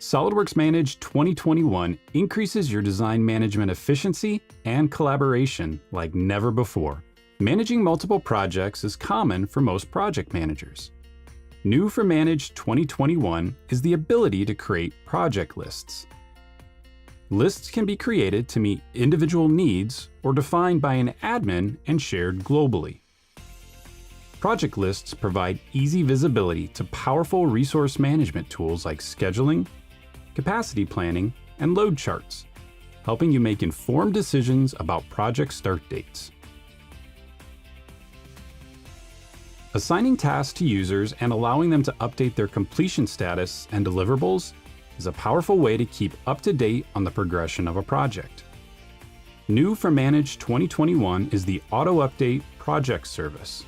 SOLIDWORKS Manage 2021 increases your design management efficiency and collaboration like never before. Managing multiple projects is common for most project managers. New for Manage 2021 is the ability to create project lists. Lists can be created to meet individual needs or defined by an admin and shared globally. Project lists provide easy visibility to powerful resource management tools like scheduling, capacity planning, and load charts, helping you make informed decisions about project start dates. Assigning tasks to users and allowing them to update their completion status and deliverables is a powerful way to keep up to date on the progression of a project. New for Manage 2021 is the Auto Update Project Service.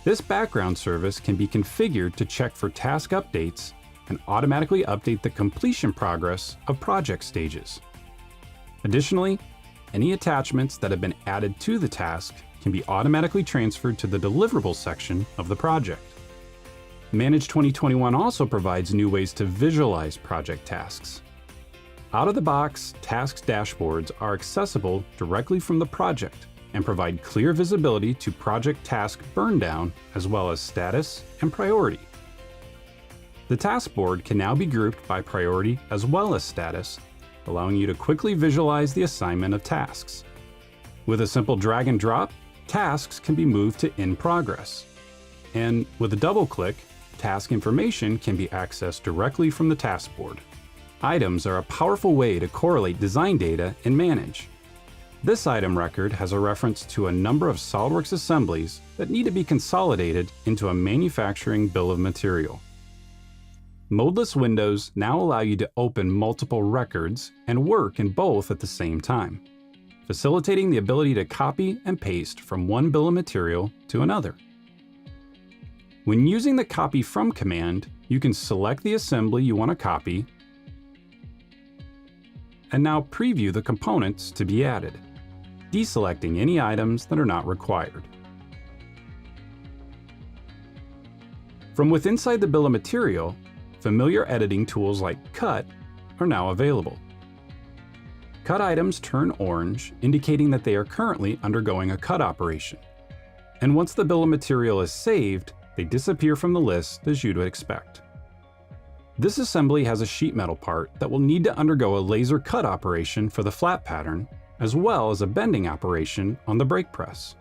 This background service can be configured to check for task updates and automatically update the completion progress of project stages. Additionally, any attachments that have been added to the task can be automatically transferred to the deliverables section of the project. Manage 2021 also provides new ways to visualize project tasks. Out-of-the-box tasks dashboards are accessible directly from the project and provide clear visibility to project task burn down as well as status and priority. The task board can now be grouped by priority as well as status, allowing you to quickly visualize the assignment of tasks. With a simple drag and drop, tasks can be moved to in progress. And with a double click, task information can be accessed directly from the task board. Items are a powerful way to correlate design data in Manage. This item record has a reference to a number of SOLIDWORKS assemblies that need to be consolidated into a manufacturing bill of material. Modeless windows now allow you to open multiple records and work in both at the same time, facilitating the ability to copy and paste from one bill of material to another. When using the Copy From command, you can select the assembly you want to copy and now preview the components to be added, deselecting any items that are not required. From within the bill of material, familiar editing tools like Cut are now available. Cut items turn orange, indicating that they are currently undergoing a cut operation. And once the bill of material is saved, they disappear from the list as you'd expect. This assembly has a sheet metal part that will need to undergo a laser cut operation for the flat pattern, as well as a bending operation on the brake press.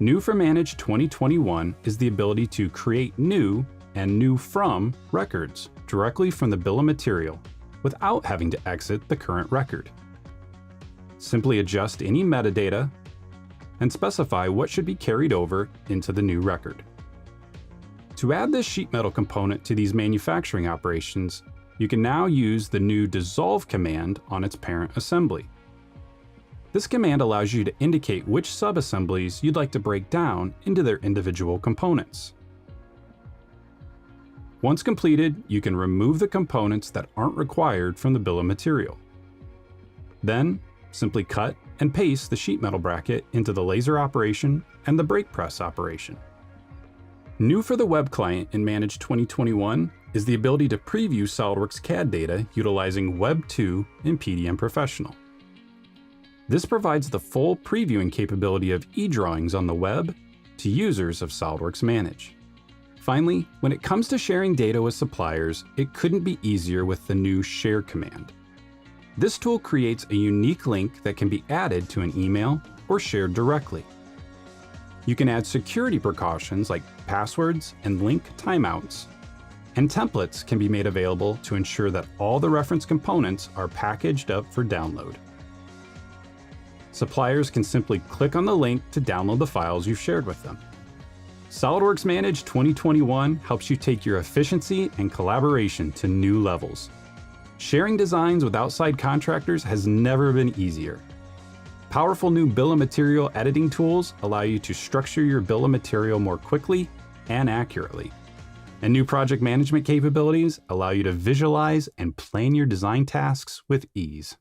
New for Manage 2021 is the ability to create new and new from records directly from the bill of material without having to exit the current record. Simply adjust any metadata and specify what should be carried over into the new record. To add this sheet metal component to these manufacturing operations, you can now use the new dissolve command on its parent assembly. This command allows you to indicate which subassemblies you'd like to break down into their individual components. Once completed, you can remove the components that aren't required from the bill of material. Then, simply cut and paste the sheet metal bracket into the laser operation and the brake press operation. New for the web client in Manage 2021 is the ability to preview SOLIDWORKS CAD data utilizing Web 2 in PDM Professional. This provides the full previewing capability of e-drawings on the web to users of SOLIDWORKS Manage. Finally, when it comes to sharing data with suppliers, it couldn't be easier with the new Share command. This tool creates a unique link that can be added to an email or shared directly. You can add security precautions like passwords and link timeouts, and templates can be made available to ensure that all the reference components are packaged up for download. Suppliers can simply click on the link to download the files you've shared with them. SOLIDWORKS Manage 2021 helps you take your efficiency and collaboration to new levels. Sharing designs with outside contractors has never been easier. Powerful new bill of material editing tools allow you to structure your bill of material more quickly and accurately. And new project management capabilities allow you to visualize and plan your design tasks with ease.